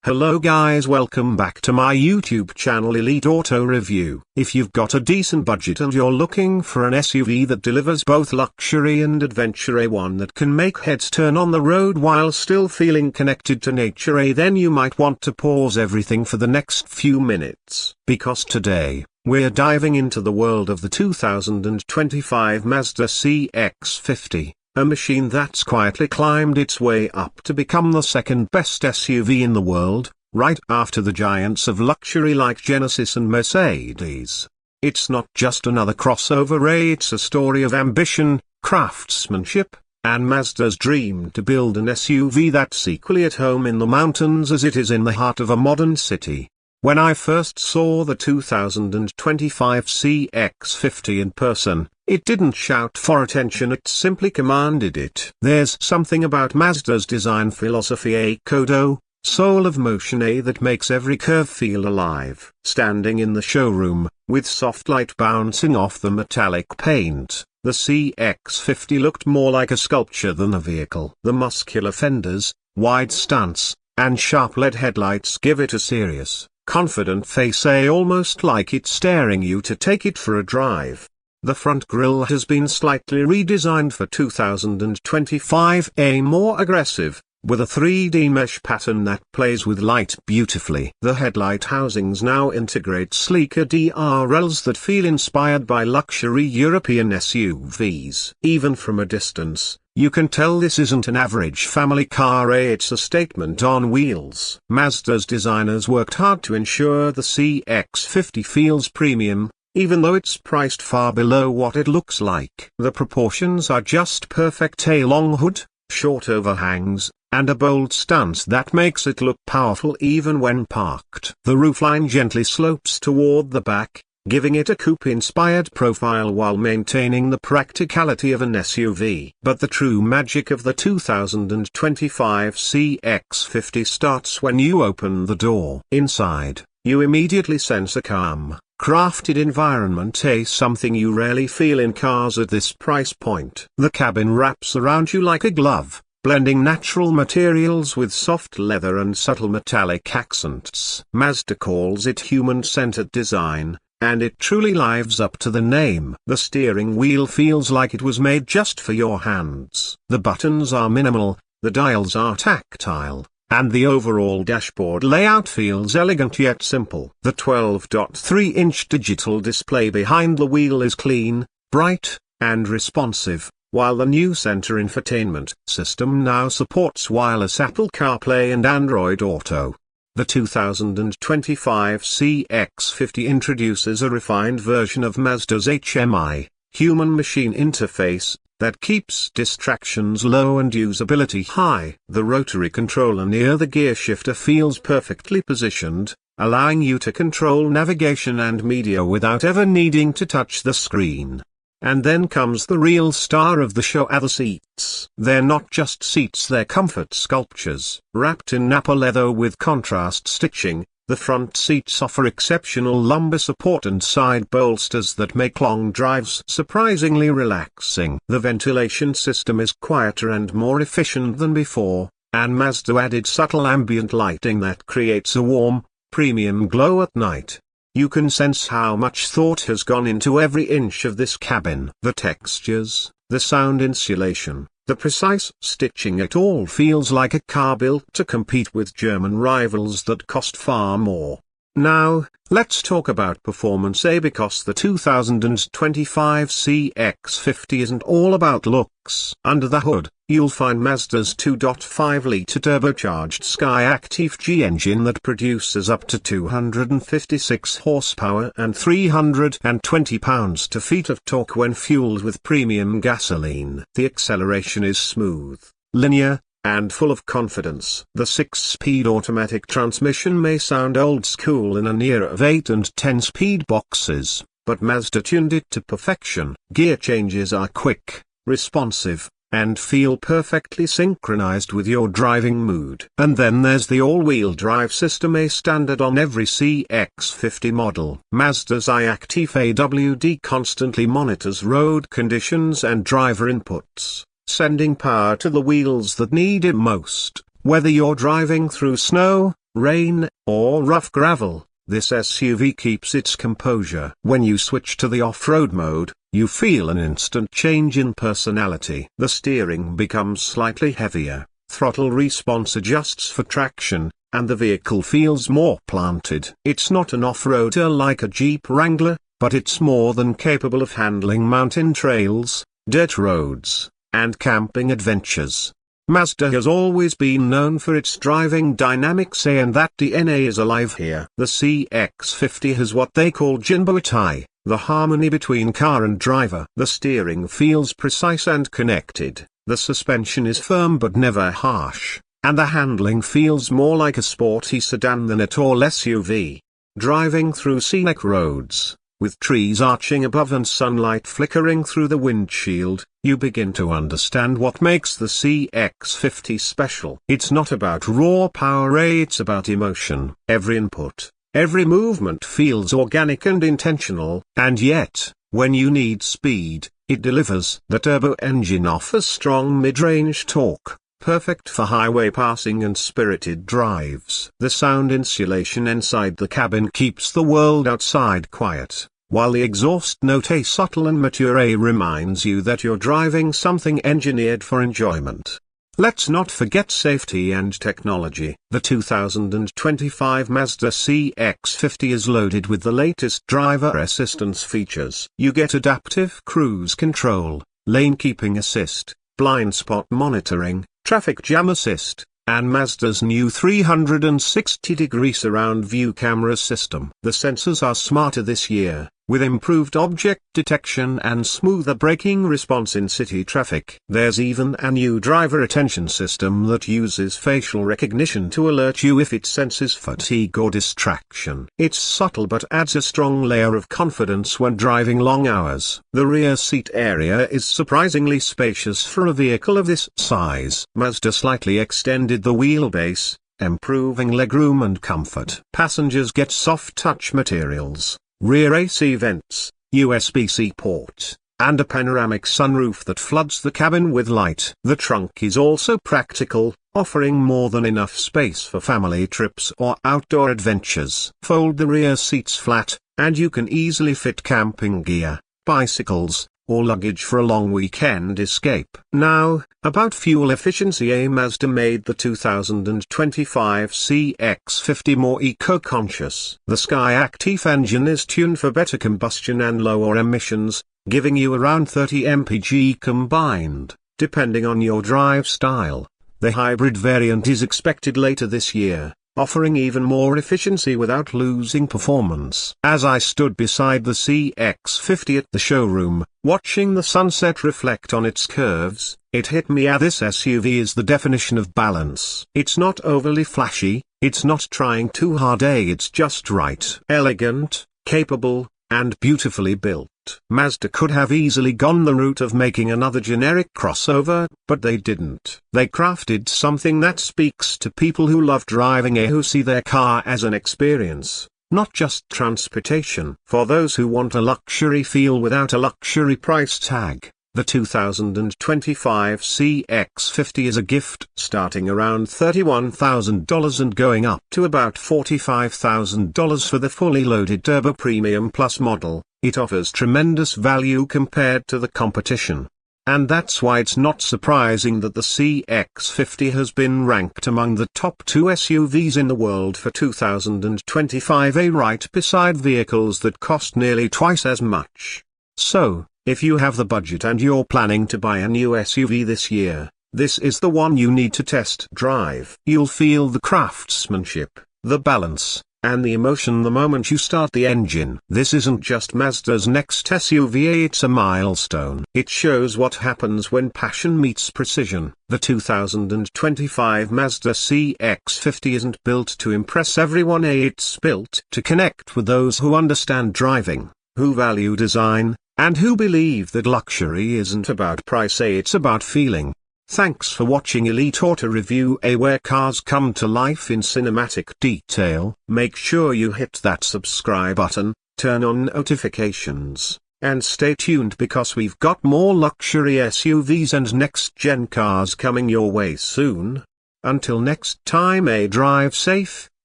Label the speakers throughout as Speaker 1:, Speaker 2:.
Speaker 1: Hello guys, welcome back to my YouTube channel Elite Auto Review. If you've got a decent budget and you're looking for an SUV that delivers both luxury and adventure, one that can make heads turn on the road while still feeling connected to nature, then you might want to pause everything for the next few minutes. Because today, we're diving into the world of the 2025 Mazda CX-50. A machine that's quietly climbed its way up to become the second best SUV in the world, right after the giants of luxury like Genesis and Mercedes. It's not just another crossover, it's a story of ambition, craftsmanship, and Mazda's dream to build an SUV that's equally at home in the mountains as it is in the heart of a modern city. When I first saw the 2025 CX-50 in person, it didn't shout for attention, it simply commanded it. There's something about Mazda's design philosophy, a Kodo, soul of motion, that makes every curve feel alive. Standing in the showroom, with soft light bouncing off the metallic paint, the CX-50 looked more like a sculpture than a vehicle. The muscular fenders, wide stance, and sharp LED headlights give it a serious, confident face, almost like it's daring you to take it for a drive. The front grille has been slightly redesigned for 2025, more aggressive, with a 3D mesh pattern that plays with light beautifully. The headlight housings now integrate sleeker DRLs that feel inspired by luxury European SUVs. Even from a distance, you can tell this isn't an average family car, it's a statement on wheels. Mazda's designers worked hard to ensure the CX-50 feels premium, even though it's priced far below what it looks like. The proportions are just perfect, a long hood, short overhangs, and a bold stance that makes it look powerful even when parked. The roofline gently slopes toward the back, giving it a coupe-inspired profile while maintaining the practicality of an SUV. But the true magic of the 2025 CX-50 starts when you open the door. Inside, you immediately sense a calm, crafted environment, something you rarely feel in cars at this price point. The cabin wraps around you like a glove, blending natural materials with soft leather and subtle metallic accents. Mazda calls it human-centered design, and it truly lives up to the name. The steering wheel feels like it was made just for your hands. The buttons are minimal, the dials are tactile, and the overall dashboard layout feels elegant yet simple. The 12.3-inch digital display behind the wheel is clean, bright, and responsive, while the new center infotainment system now supports wireless Apple CarPlay and Android Auto. The 2025 CX-50 introduces a refined version of Mazda's HMI, human-machine interface, that keeps distractions low and usability high. The rotary controller near the gear shifter feels perfectly positioned, allowing you to control navigation and media without ever needing to touch the screen. And then comes the real star of the show, the seats. They're not just seats, they're comfort sculptures. Wrapped in Nappa leather with contrast stitching, the front seats offer exceptional lumbar support and side bolsters that make long drives surprisingly relaxing. The ventilation system is quieter and more efficient than before, and Mazda added subtle ambient lighting that creates a warm, premium glow at night. You can sense how much thought has gone into every inch of this cabin. The textures, the sound insulation, the precise stitching, it all feels like a car built to compete with German rivals that cost far more. Now, let's talk about performance, because the 2025 CX-50 isn't all about looks. Under the hood, you'll find Mazda's 2.5-litre turbocharged Skyactiv-G engine that produces up to 256 horsepower and 320 pounds-to-feet of torque when fueled with premium gasoline. The acceleration is smooth, linear, and full of confidence. The 6-speed automatic transmission may sound old school in an era of 8 and 10-speed boxes, but Mazda tuned it to perfection. Gear changes are quick, responsive, and feel perfectly synchronized with your driving mood. And then there's the all-wheel drive system, a standard on every CX-50 model. Mazda's iActive AWD constantly monitors road conditions and driver inputs, sending power to the wheels that need it most. Whether you're driving through snow, rain, or rough gravel, this SUV keeps its composure. When you switch to the off-road mode, you feel an instant change in personality. The steering becomes slightly heavier, throttle response adjusts for traction, and the vehicle feels more planted. It's not an off-roader like a Jeep Wrangler, but it's more than capable of handling mountain trails, dirt roads, and camping adventures. Mazda has always been known for its driving dynamics, and that DNA is alive here. The CX-50 has what they call Jinboitai, the harmony between car and driver. The steering feels precise and connected, the suspension is firm but never harsh, and the handling feels more like a sporty sedan than a tall SUV. Driving through scenic roads, with trees arching above and sunlight flickering through the windshield, you begin to understand what makes the CX-50 special. It's not about raw power, it's about emotion. Every input, every movement feels organic and intentional, and yet, when you need speed, it delivers. The turbo engine offers strong mid-range torque, perfect for highway passing and spirited drives. The sound insulation inside the cabin keeps the world outside quiet, while the exhaust note, a subtle and mature, reminds you that you're driving something engineered for enjoyment. Let's not forget safety and technology. The 2025 Mazda CX-50 is loaded with the latest driver assistance features. You get adaptive cruise control, lane keeping assist, blind spot monitoring, traffic jam assist, and Mazda's new 360-degree surround view camera system. The sensors are smarter this year, with improved object detection and smoother braking response in city traffic. There's even a new driver attention system that uses facial recognition to alert you if it senses fatigue or distraction. It's subtle but adds a strong layer of confidence when driving long hours. The rear seat area is surprisingly spacious for a vehicle of this size. Mazda slightly extended the wheelbase, improving legroom and comfort. Passengers get soft touch materials, rear AC vents, USB-C port, and a panoramic sunroof that floods the cabin with light. The trunk is also practical, offering more than enough space for family trips or outdoor adventures. Fold the rear seats flat, and you can easily fit camping gear, bicycles, or luggage for a long weekend escape. Now, about fuel efficiency. Mazda made the 2025 CX-50 more eco-conscious. The Skyactiv engine is tuned for better combustion and lower emissions, giving you around 30 mpg combined, depending on your drive style. The hybrid variant is expected later this year, offering even more efficiency without losing performance. As I stood beside the CX-50 at the showroom, watching the sunset reflect on its curves, it hit me this SUV is the definition of balance. It's not overly flashy, it's not trying too hard, it's just right. Elegant, capable, and beautifully built. Mazda could have easily gone the route of making another generic crossover, but they didn't. They crafted something that speaks to people who love driving, who see their car as an experience, not just transportation. For those who want a luxury feel without a luxury price tag, the 2025 CX-50 is a gift, starting around $31,000 and going up to about $45,000 for the fully loaded Turbo Premium Plus model. It offers tremendous value compared to the competition. And that's why it's not surprising that the CX-50 has been ranked among the top 2 SUVs in the world for 2025, right beside vehicles that cost nearly twice as much. So, if you have the budget and you're planning to buy a new SUV this year, this is the one you need to test drive. You'll feel the craftsmanship, the balance, and the emotion the moment you start the engine. This isn't just Mazda's next SUV, it's a milestone. It shows what happens when passion meets precision. The 2025 Mazda CX-50 isn't built to impress everyone, it's built to connect with those who understand driving, who value design, and who believe that luxury isn't about price, it's about feeling. Thanks for watching Elite Auto Review, where cars come to life in cinematic detail. Make sure you hit that subscribe button, turn on notifications, and stay tuned because we've got more luxury SUVs and next-gen cars coming your way soon. Until next time, drive safe,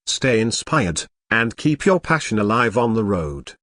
Speaker 1: Stay inspired, and keep your passion alive on the road.